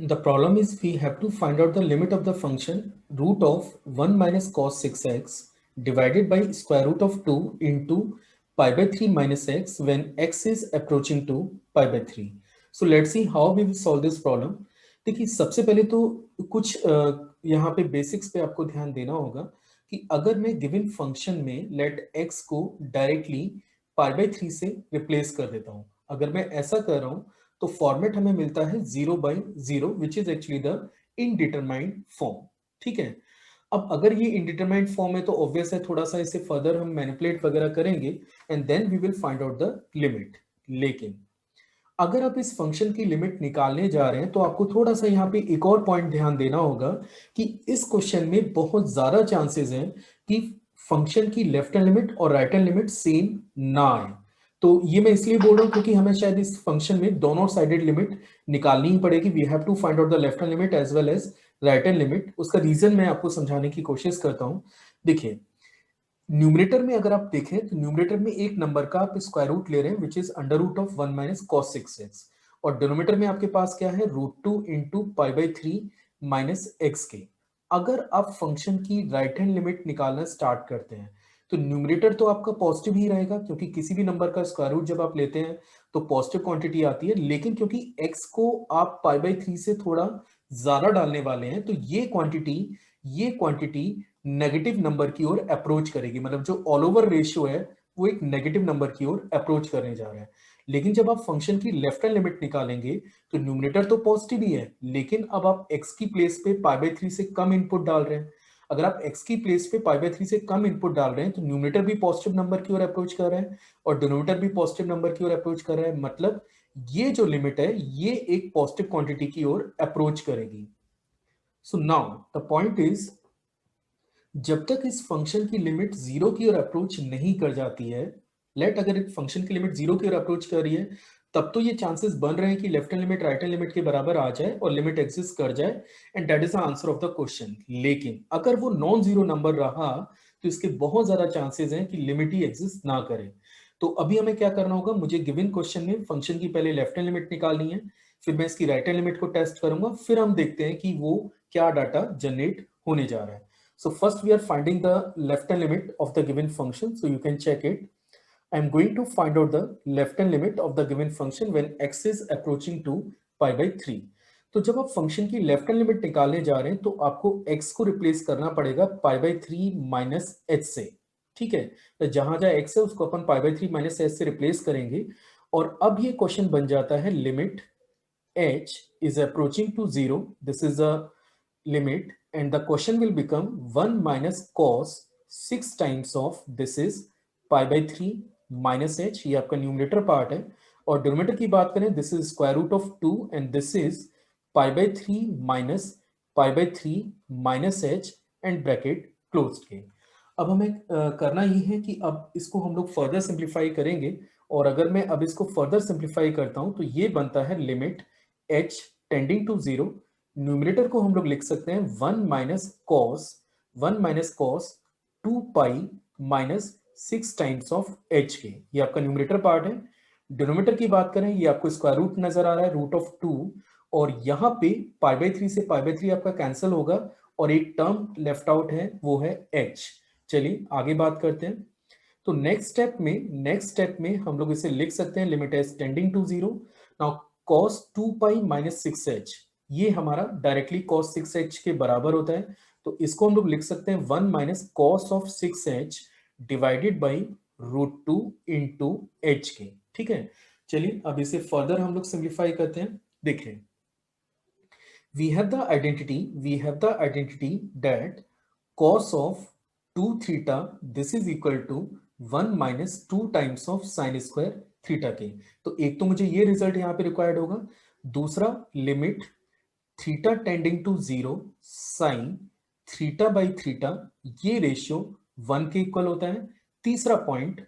The problem is we have to find out the limit of the function root of 1 minus cos 6x divided by square root of 2 into pi by 3 minus x when x is approaching to pi by 3. So let's see how we will solve this problem. देखिए सबसे पहले तो कुछ यहाँ पे basics पे आपको ध्यान देना होगा कि अगर मैं गिवन फंक्शन में लेट x को डायरेक्टली पाई बाई 3 से रिप्लेस कर देता हूँ, अगर मैं ऐसा कर रहा हूँ तो फॉर्मेट हमें मिलता है 0/0 which is actually the indeterminate form. ठीक है, अब अगर ये इनडिटरमाइंड फॉर्म है तो ऑब्वियस है थोड़ा सा इसे फर्दर हम मैनिपुलेट वगैरह करेंगे and then we will find out the limit. लेकिन अगर आप इस फंक्शन की लिमिट निकालने जा रहे हैं तो आपको थोड़ा सा यहाँ पे एक और पॉइंट ध्यान देना होगा कि इस क्वेश्चन में बहुत ज्यादा चांसेस हैं कि फंक्शन की लेफ्ट हैंड लिमिट और राइट हैंड लिमिट सेम ना आए। तो ये मैं इसलिए बोल रहा हूँ क्योंकि हमें शायद इस फंक्शन में दोनों साइडेड लिमिट निकालनी ही पड़ेगी। We have to find out the left hand limit as well as right hand limit. उसका रीजन मैं आपको समझाने की कोशिश करता हूँ। देखिए न्यूमरेटर में अगर आप देखें तो न्यूमरेटर में एक नंबर का आप स्क्वायर रूट ले रहे हैं which is under root of 1 minus cos 6x और डिनोमिनेटर में आपके पास क्या है root 2 into pi by 3 minus x के। अगर आप फंक्शन की राइट हैंड लिमिट निकालना स्टार्ट करते हैं तो न्यूमरेटर तो आपका पॉजिटिव ही रहेगा क्योंकि किसी भी नंबर का स्क्वायर रूट जब आप लेते हैं तो पॉजिटिव क्वांटिटी आती है। लेकिन क्योंकि x को आप पाई बाई 3 से थोड़ा ज्यादा डालने वाले हैं तो ये क्वांटिटी नेगेटिव नंबर की ओर अप्रोच करेगी, मतलब जो ऑल ओवर रेशियो है वो एक नेगेटिव नंबर की ओर अप्रोच करने जा रहा है। लेकिन जब आप फंक्शन की लेफ्ट हैंड लिमिट निकालेंगे तो न्यूमरेटर तो पॉजिटिव ही है लेकिन अब आप x की प्लेस पे पाई बाई 3 से कम इनपुट डाल रहे हैं। अगर आप x की प्लेस पे पाई बाई 3 से कम इनपुट डाल रहे हैं तो न्यूमरेटर भी पॉजिटिव नंबर की ओर अप्रोच कर रहा है और डिनोमिनेटर भी पॉजिटिव नंबर की ओर अप्रोच कर रहा है। मतलब ये जो लिमिट है ये एक पॉजिटिव क्वांटिटी की ओर अप्रोच करेगी। So now the point is जब तक इस फंक्शन की लिमिट जीरो की ओर अप्रोच नहीं कर जाती है, लेट अगर एक फंक्शन की लिमिट जीरो की ओर अप्रोच कर रही है तब तो ये चांसेस बन रहे हैं कि left hand limit right hand limit के बराबर आ जाए और लिमिट एग्जिस्ट कर जाए and that is the answer of the question. लेकिन अगर वो नॉन जीरो नंबर रहा तो इसके बहुत ज्यादा चांसेस हैं कि लिमिट ही एग्जिस्ट ना करे। तो अभी हमें क्या करना होगा, मुझे गिवन क्वेश्चन में फंक्शन की पहले लेफ्ट हैंड लिमिट निकालनी है, फिर मैं इसकी राइट हैंड लिमिट को टेस्ट करूंगा, फिर हम देखते हैं कि वो क्या डाटा जनरेट होने जा रहा है। So first we are finding the left hand limit of the given function. So you can check it. I'm going to find out the left hand limit of the given function when x is approaching to pi by 3. तो जब आप function की left hand limit निकालने जा रहे हैं तो आपको x को रिप्लेस करना पड़ेगा पाई बाई 3 माइनस एच से। ठीक है, तो जहां जहां x है उसको अपन पाई बाई 3 माइनस एच से रिप्लेस करेंगे और अब ये क्वेश्चन बन जाता है limit h is approaching to 0. This is a limit and the question will become 1 minus cos 6 times of this is pi by 3 minus h, ये आपका न्यूमरेटर पार्ट है और डिनोमिनेटर की बात करें this is square root of 2 and this is pi by 3 minus pi by 3 minus h and bracket close के। अब हमें करना ये है कि अब इसको हम लोग फर्दर सिंप्लीफाई करेंगे और अगर मैं अब इसको फर्दर सिंप्लीफाई करता हूं तो ये बनता है limit h tending to 0। Numerator को हम लोग लिख सकते हैं 1 minus cos 2 pi minus 6 times of h के, ये आपका न्यूमरेटर पार्ट है। डिनोमिनेटर की बात करें ये आपको स्क्वायर रूट नजर आ रहा है रूट ऑफ 2 और यहाँ पे पाई बाई 3 से पाई बाई 3 आपका कैंसिल होगा और एक टर्म लेफ्ट आउट है वो है h। चलिए आगे बात करते हैं। तो नेक्स्ट स्टेप में हम लोग इसे लिख सकते हैं limit s tending to 0। Now cos 2 pi minus 6h ये हमारा डायरेक्टली cos 6h के बराबर होता है तो इसको हम लोग लिख सकते हैं 1 minus cos of 6h divided by root 2 into h के। ठीक है, चलिए अब इसे फर्दर हम लोग सिंप्लीफाई करते हैं। देखिए we have the identity that cos of 2 theta this is equal to 1 minus 2 times of sin square theta के। तो एक तो मुझे ये रिजल्ट यहाँ पे रिक्वायर्ड होगा, दूसरा limit theta tending to 0 sine theta by theta ये रेशियो 1 के इक्वल होता है। तीसरा point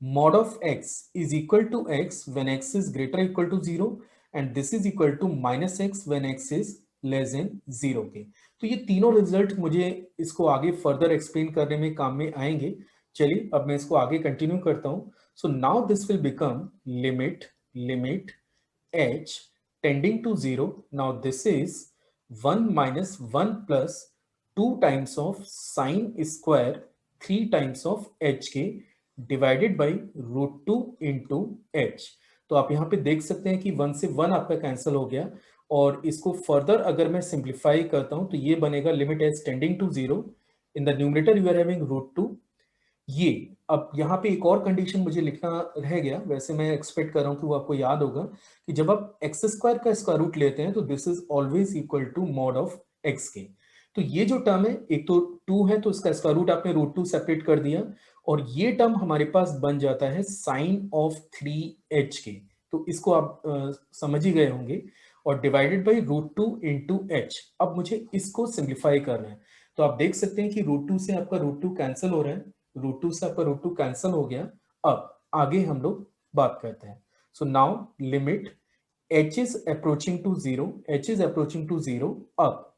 mod of x is equal to x when x is greater or equal to 0 and this is equal to minus x when x is less than 0 के। तो ये तीनों result मुझे इसको आगे फर्दर एक्सप्लेन करने में काम में आएंगे। चलिए अब मैं इसको आगे कंटिन्यू करता हूं। So now this will become limit h tending to 0. Now this is 1 minus 1 plus 2 times of sine square 3 times of hk divided by root 2 into h. तो आप यहाँ पे देख सकते हैं कि 1 से 1 आपका कैंसिल हो गया, और इसको फर्दर अगर मैं सिंप्लीफाई करता हूं तो ये बनेगा limit h tending to 0, in the numerator you are having root 2। ये अब यहाँ पे एक और कंडीशन मुझे लिखना रह गया, वैसे मैं एक्सपेक्ट कर रहा हूँ कि वो आपको याद होगा कि जब आप एक्स स्क्वायर का स्क्वायर रूट लेते हैं तो this is always equal to mod of x के। तो ये जो टर्म है, एक तो 2 है तो इसका स्क्वायर रूट आपने रूट 2 सेपरेट कर दिया, और ये टर्म हमारे पास बन जाता है साइन ऑफ 3h के। तो इसको आप समझ ही गए होंगे, और divided by root 2 into h. अब मुझे इसको सिंप्लीफाई करना है, तो आप देख सकते हैं कि रूट 2 से आपका रूट 2 कैंसिल हो रहा है, रूट 2 से आपका रूट 2 कैंसिल हो गया। अब आगे हम लोग बात करते हैं। So now limit h is approaching to 0, h is approaching to 0। अब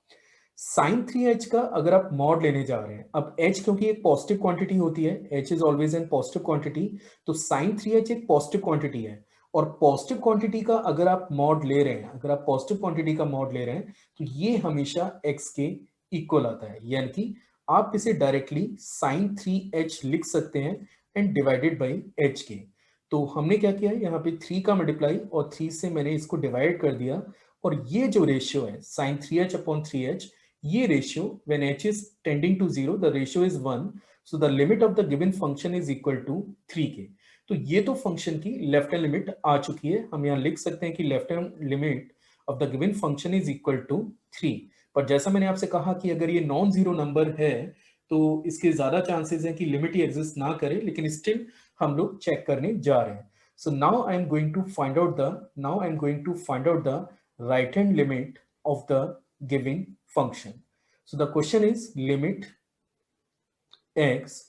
साइन 3h का अगर आप मॉड लेने जा रहे हैं, अब h क्योंकि एक पॉजिटिव क्वांटिटी होती है, h is always an positive quantity, तो साइन 3h एक पॉजिटिव क्वांटिटी है, और पॉजिटिव क्वांटिटी का अगर आप मॉड ले रहे हैं, अगर आप पॉजिटिव क्वांटिटी का मॉड ले रहे हैं तो ये हमेशा x के इक्वल आता है, यानी कि आप इसे डायरेक्टली साइन 3h लिख सकते हैं एंड डिवाइडेड बाई h के। तो हमने क्या किया है, यहाँ पे 3 का मल्टीप्लाई और 3 से मैंने इसको डिवाइड कर दिया, और ये जो रेशियो है साइन 3h अपॉन 3h, ये ratio when h is tending to 0 the ratio is 1, so the limit of the given function is equal to 3 के। तो ये तो फंक्शन की लेफ्ट हैंड लिमिट आ चुकी है, हम यहाँ लिख सकते हैं कि left hand limit of the given function is equal to 3। पर जैसा मैंने आपसे कहा कि अगर ये नॉन जीरो नंबर है तो इसके ज्यादा चांसेस हैं कि लिमिट ही एग्जिस्ट ना करे, लेकिन स्टिल हम लोग चेक करने जा रहे हैं। So now I am going to find out the right hand limit of the giving function. So the question is limit x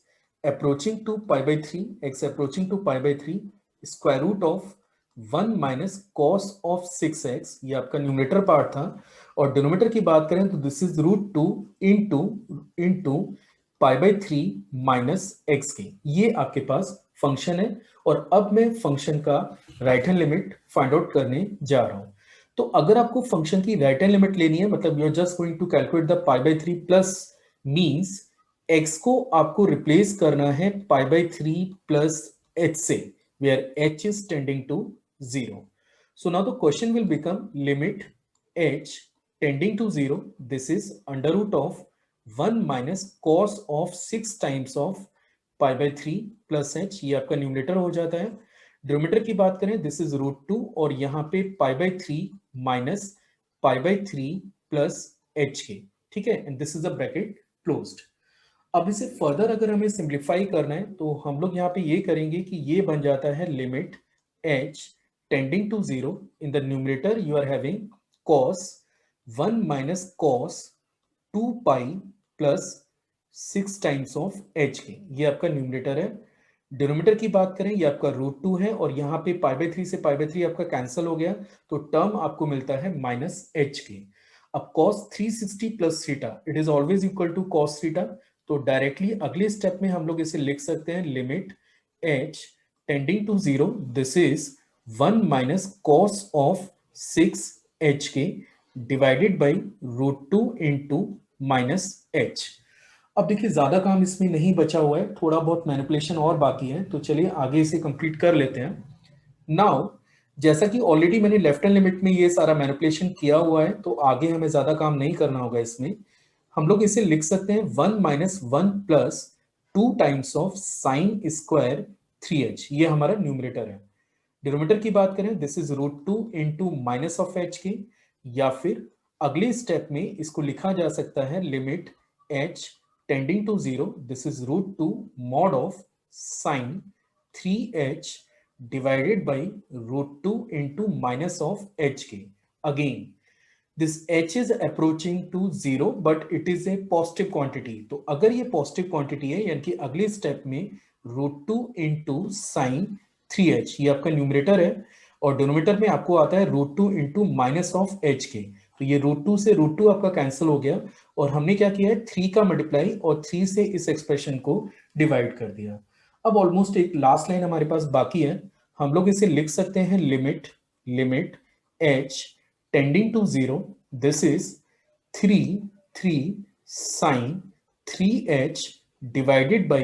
approaching to pi by 3, x approaching to pi by 3 square root of 1 minus cos of 6x, ये आपका numerator part था, और denominator की बात करें तो this is root 2 into pi by 3 minus x के। ये आपके पास फंक्शन है, और अब मैं फंक्शन का right hand limit find out करने जा रहा हूं। तो अगर आपको फंक्शन की राइट हैंड लिमिट लेनी है, मतलब you are just going to calculate the pi by 3 plus, means x को आपको रिप्लेस करना है पाई बाई 3 प्लस h से, where h is tending to 0. So now the question will become limit h tending to 0. This is under root of 1 minus cos of 6 times of pi by 3 plus h. ये आपका numerator हो जाता है। Denominator की बात करें this is root 2, और यहाँ पे पाई by 3 minus pi by 3 plus h के, ठीक है, and this is a bracket closed. अब इसे फर्दर अगर हमें सिंप्लीफाई करना है तो हम लोग यहाँ पे ये करेंगे कि ये बन जाता है limit h tending to 0, in the numerator you are having cos 1 minus cos 2 pi plus 6 times of h के, ये आपका न्यूमरेटर है। डिनोमिनेटर की बात करें ये आपका रूट 2 है, और यहाँ पे पाई बाई 3 से पाई बाई 3 आपका कैंसिल हो गया, तो टर्म आपको मिलता है माइनस h के। अब cos 360 plus theta, it is always equal to cos theta, तो डायरेक्टली अगले स्टेप में हम लोग इसे लिख सकते हैं limit h tending to 0, this is 1 minus cos of 6h के divided by root 2 into minus h। अब देखिए ज्यादा काम इसमें नहीं बचा हुआ है, थोड़ा बहुत मैनिपुलेशन और बाकी है, तो चलिए आगे इसे कंप्लीट कर लेते हैं। नाउ जैसा कि ऑलरेडी मैंने लेफ्ट हैंड लिमिट में ये सारा मैनिपुलेशन किया हुआ है, तो आगे हमें ज्यादा काम नहीं करना होगा इसमें। हम लोग इसे लिख सकते हैं 1 minus 1 plus 2 times of sine square 3h, ये हमारा न्यूमरेटर है। डिनोमिनेटर की बात करें this is root 2 into minus of h के, या फिर अगले स्टेप में इसको लिखा जा सकता है limit h tending to 0, this is root 2 mod of sine 3h divided by root 2 into minus of h k. Again, this h is approaching to 0 but it is a positive quantity. तो अगर ये positive quantity है यानी कि अगले step में root 2 into sin 3h, ये आपका न्यूमरेटर है, और डिनोमिनेटर में आपको आता है root 2 into minus of h k। तो ये root 2 से root 2 आपका कैंसिल हो गया, और हमने क्या किया है 3 का मल्टीप्लाई और 3 से इस एक्सप्रेशन को डिवाइड कर दिया। अब ऑलमोस्ट एक लास्ट लाइन हमारे पास बाकी है, हम लोग इसे लिख सकते हैं limit h tending to 0, this is 3 sine 3h divided by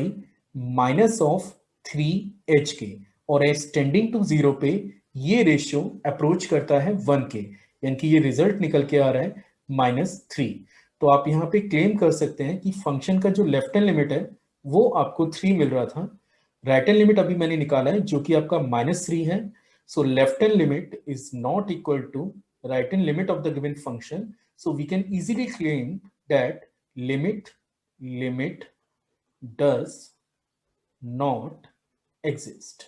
minus of 3hk, और एस टेंडिंग टू 0 पे ये रेशियो अप्रोच करता है 1 के, यानी कि ये रिजल्ट निकल के आ रहा है -3। तो आप यहाँ पे क्लेम कर सकते हैं कि फंक्शन का जो लेफ्ट हैंड लिमिट है वो आपको 3 मिल रहा था, राइट हैंड लिमिट अभी मैंने निकाला है जो कि आपका -3 है। So left hand limit is not equal to right hand limit of the given function, so we can easily claim that limit does not exist.